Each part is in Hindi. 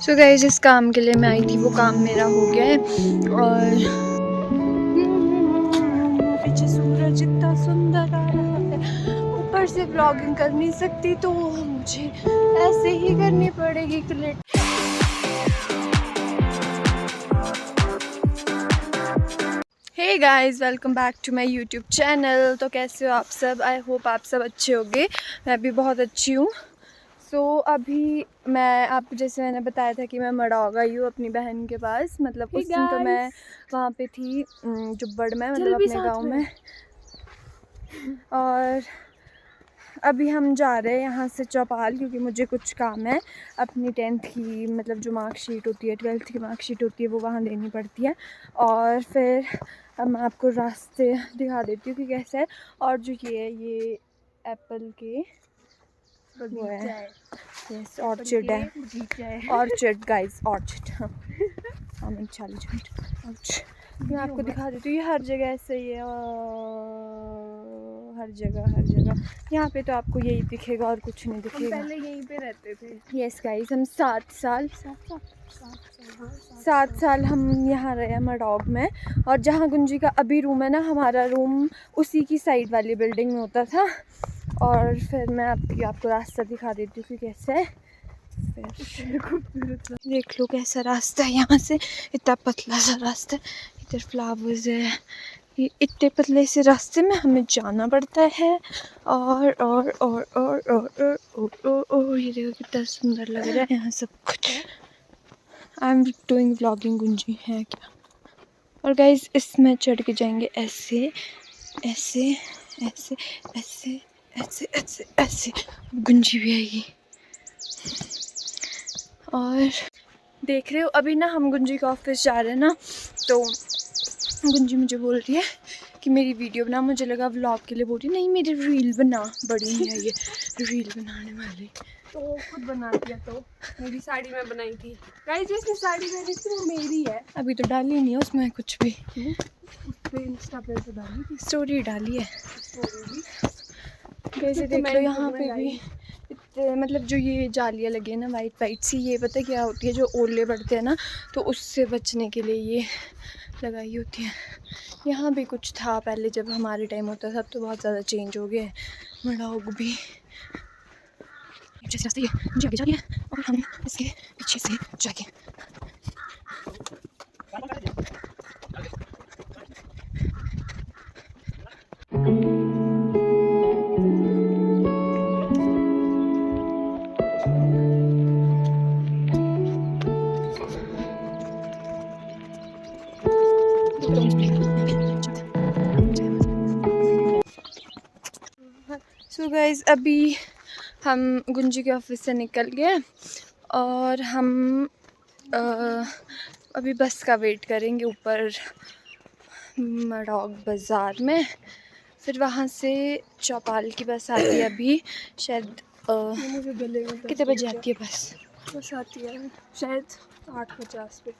सो गाइस जिस काम के लिए मैं आई थी वो काम मेरा हो गया है और पीछे सूरज इतना सुंदर आ रहा है। ऊपर से व्लॉगिंग कर नहीं सकती तो मुझे ऐसे ही करनी पड़ेगी। Hey guys, welcome back to my YouTube channel. तो कैसे हो आप सब? आई होप आप सब अच्छे होंगे। मैं भी बहुत अच्छी हूँ। सो अभी मैं आपको जैसे मैंने बताया था कि मैं मड़ाव गई हूँ अपनी बहन के पास। मतलब उस दिन तो मैं वहाँ पे थी जुब्बड़ में, मतलब अपने गांव में। और अभी हम जा रहे हैं यहाँ से चौपाल, क्योंकि मुझे कुछ काम है। अपनी 10th की मतलब जो मार्कशीट होती है, 12th की मार्कशीट होती है, वो वहाँ देनी पड़ती है। और फिर अब मैं आपको रास्ते दिखा देती हूँ कि कैसे है। और जो ये एप्पल के वो है, यस ऑर्चिड है, ऑर्चिड गाइस, ऑर्चिड। हाँ मैं 40 मिनट मैं आपको दिखा देती हूँ। ये हर जगह ऐसे ही है, हर जगह यहाँ पे तो आपको यही दिखेगा और कुछ नहीं दिखेगा। हम पहले यहीं पे रहते थे। यस गाइस, हम 7 साल हम यहाँ रहे मडौग में। और जहाँ गुंजी का अभी रूम है ना, हमारा रूम उसी की साइड वाली बिल्डिंग में होता था। और फिर मैं आपको रास्ता दिखा देती हूँ कि कैसे है। फिर देख लो कैसा रास्ता है यहाँ से, इतना पतला सा रास्ता है। इधर फ्लावर्स है। ये इतने पतले से रास्ते में हमें जाना पड़ता है। और ये देखो कितना सुंदर लग रहा है यहाँ सब कुछ। I am doing vlogging. Gunji है क्या? और गाइज इसमें चढ़ के जाएंगे ऐसे ऐसे ऐसे ऐसे ऐसे ऐसे ऐसे। गुंजी भी आएगी। और देख रहे हो अभी ना हम गुंजी का ऑफिस जा रहे हैं ना, तो गुंजी मुझे बोल रही है कि मेरी वीडियो बना। मुझे लगा व्लॉग के लिए बोल रही, नहीं मेरी रील बना। बड़ी है ये रील बनाने वाली। तो खुद बना दिया। तो मेरी साड़ी में बनाई थी गाइस, जिसने साड़ी पहनी थी वो मेरी है। अभी तो डाली नहीं है उसमें कुछ भी। उस पे इंस्टा पे तो डाली थी, स्टोरी डाली है। कैसे देख लो यहाँ पे भी मतलब जो ये जालियाँ लगी है ना वाइट सी, ये पता है क्या होती है? जो ओले पड़ते हैं ना, तो उससे बचने के लिए ये लगाई होती है। यहाँ भी कुछ था पहले जब हमारे टाइम होता था, तो बहुत ज़्यादा चेंज हो गया है मड़ौग भी। जैसे रास्ते ये मुझे आगे जा रही है और हम इसके पीछे से जाएंगे। सो गाइस अभी हम गुंजी के ऑफिस से निकल गए और हम अभी बस का वेट करेंगे ऊपर मड़ौग बाज़ार में। फिर वहाँ से चौपाल की बस आती है अभी शायद। कितने बजे आती है बस आती है शायद 8:50 पे।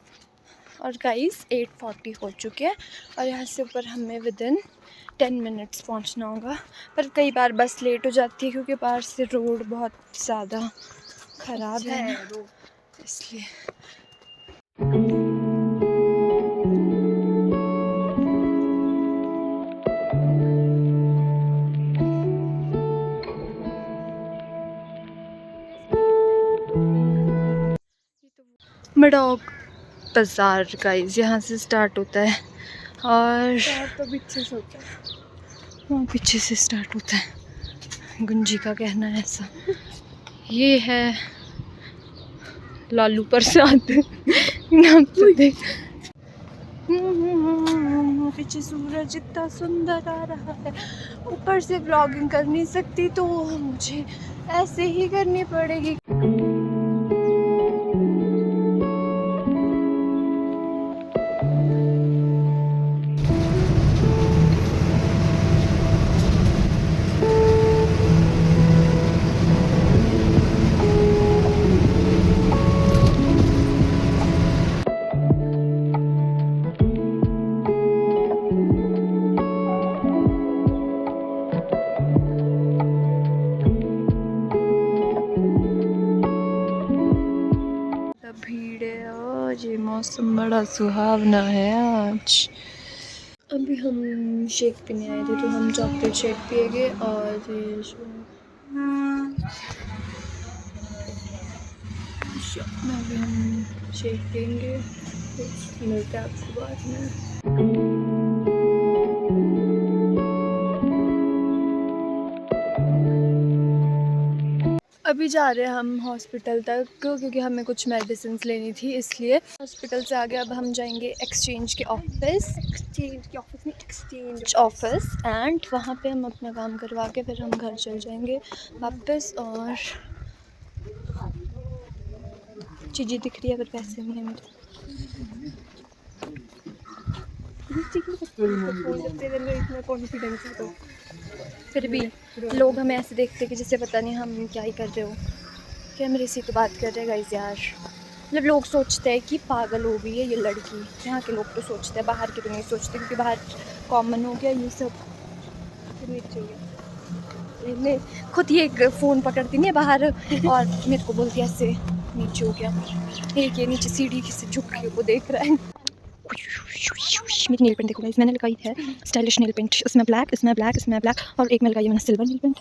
और गाइस 8:40 हो चुके हैं और यहाँ से ऊपर हमें विदिन 10 मिनट्स पहुँचना होगा। पर कई बार बस लेट हो जाती है क्योंकि बाहर से रोड बहुत ज़्यादा ख़राब है ना, इसलिए। मड़ौग बाज़ार गाइस यहाँ से स्टार्ट होता है और तो पीछे से होता है, वहाँ पीछे से स्टार्ट होता है। गुंजी का कहना है ऐसा। ये है लालू प्रसाद नाम तो देख। पीछे सूरज इतना सुंदर आ रहा है। ऊपर से व्लॉगिंग कर नहीं सकती तो मुझे ऐसे ही करनी पड़ेगी। जी मौसम बड़ा सुहावना है आज। अभी हम शेक पीने आए थे तो हम चॉकलेट शेक पिएंगे और अभी हम शेक पिएंगे। मिलते हैं आपको बाद में। अभी जा रहे हैं हम हॉस्पिटल तक क्योंकि हमें कुछ मेडिसिन लेनी थी, इसलिए हॉस्पिटल से आगे अब हम जाएंगे एक्सचेंज के ऑफिस एंड वहाँ पे हम अपना काम करवा के फिर हम घर चल जाएंगे वापस। और चीज़ें दिख रही है पर पैसे नहीं है मेरे। इतना कॉन्फिडेंस है तो फिर भी लोग हमें ऐसे देखते कि जैसे पता नहीं हम क्या ही कर रहे हो। कैमरे से तो बात कर रहे हैं गाइस यार। मतलब लोग सोचते हैं कि पागल हो गई है ये लड़की। यहाँ के लोग तो सोचते हैं, बाहर के तो नहीं सोचते क्योंकि बाहर कॉमन हो गया ये सब। ने खुद ये एक फ़ोन पकड़ती नहीं बाहर और मेरे को बोलती है ऐसे नीचे हो गया। एक ये नीचे सीढ़ी से झुक के वो देख रहा है। मेरी नेल पेंट देखो गाइस, मैंने लगाई है स्टाइलिश नेल पेंट। इसमें ब्लैक, इसमें ब्लैक, इसमें ब्लैक और एक में लगाई मैंने silver nail paint.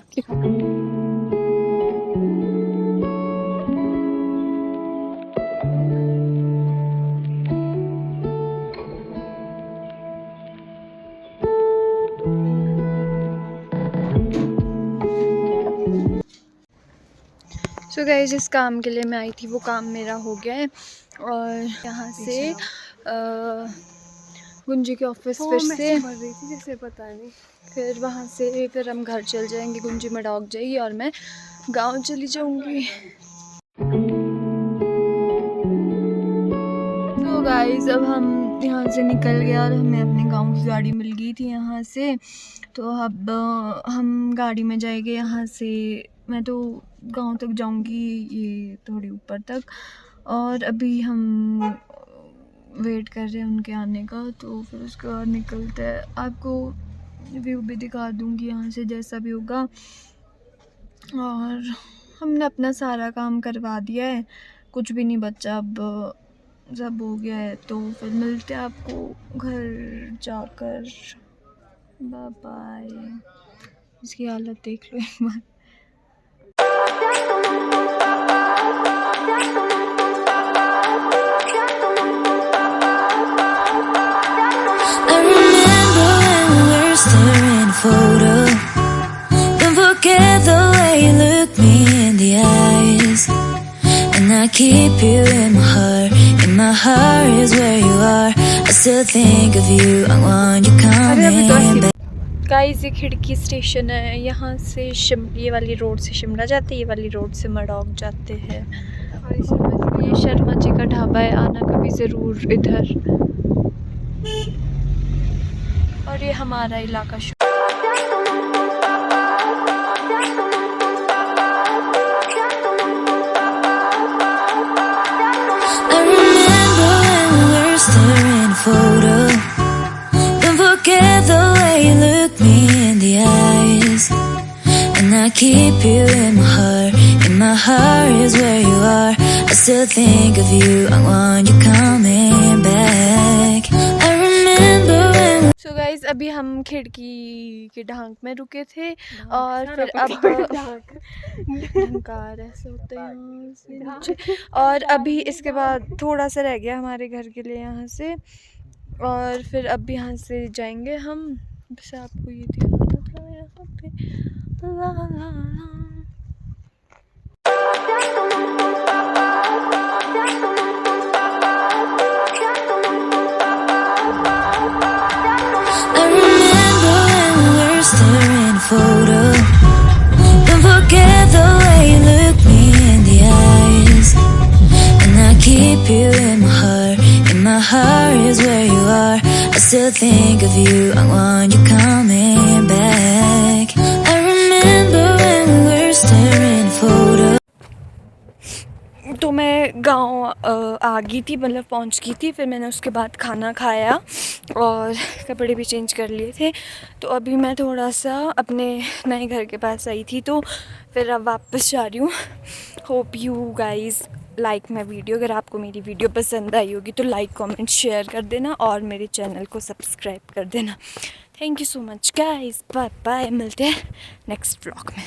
So guys जिस काम के लिए मैं आई थी वो काम मेरा हो गया है और यहाँ से गुंजी के ऑफिस फिर से रही थी जैसे पता नहीं। फिर वहाँ से फिर हम घर चल जाएंगे। गुंजी में डॉग जाएगी और मैं गांव चली जाऊंगी। तो गाइस अब हम यहाँ से निकल गए और हमें अपने गांव की गाड़ी मिल गई थी यहाँ से। तो अब हम गाड़ी में जाएंगे यहाँ से। मैं तो गांव तक जाऊंगी, ये थोड़ी ऊपर तक। और अभी हम वेट कर रहे हैं उनके आने का, तो फिर उसके बाद निकलते हैं। आपको व्यू भी दिखा दूंगी यहाँ से जैसा भी होगा। और हमने अपना सारा काम करवा दिया है, कुछ भी नहीं बचा, अब सब हो गया है। तो फिर मिलते हैं आपको घर जाकर। Bye bye. इसकी हालत देख लो एक बार। Staring a photo. Don't forget the way you look me in the eyes. And I keep you in my heart. In my heart is where you are. I still think of you. I want you coming back. Guys ये खिड़की स्टेशन है। यहाँ से ये वाली रोड से शिमला जाते हैं, ये वाली रोड से मडौक जाते हैं। ये शर्मा जी का ढाबा है, आना कभी ज़रूर इधर। और ये हमारा इलाका I remember when we were staring a photo. Don't forget the way you look me in the eyes. And I keep you in my heart. In my heart is where you are. I still think of you. I want you coming back. I remember when. So guys अभी हम खिड़की के ढांक में रुके थे और फिर अब ढंकार ऐसे होते हैं। और अभी इसके बाद थोड़ा सा रह गया हमारे घर के लिए यहाँ से। और फिर अब यहाँ से जाएंगे हम। बस आपको ये दिखाना था यहाँ पे। ला ला ला। Staring a photo. Don't forget the way you look me in the eyes. And I keep you in my heart. In my heart is where you are. I still think of you. I want you coming back. I remember when we were staring a photo. तो मैं गांव आ गई थी, मतलब पहुंच गई थी। फिर मैंने उसके बाद खाना खाया और कपड़े भी चेंज कर लिए थे। तो अभी मैं थोड़ा सा अपने नए घर के पास आई थी, तो फिर अब वापस जा रही हूँ। Hope you guys like my video. अगर आपको मेरी वीडियो पसंद आई होगी तो लाइक कमेंट शेयर कर देना और मेरे चैनल को सब्सक्राइब कर देना। Thank you so much guys, bye bye, मिलते हैं नेक्स्ट व्लॉग में।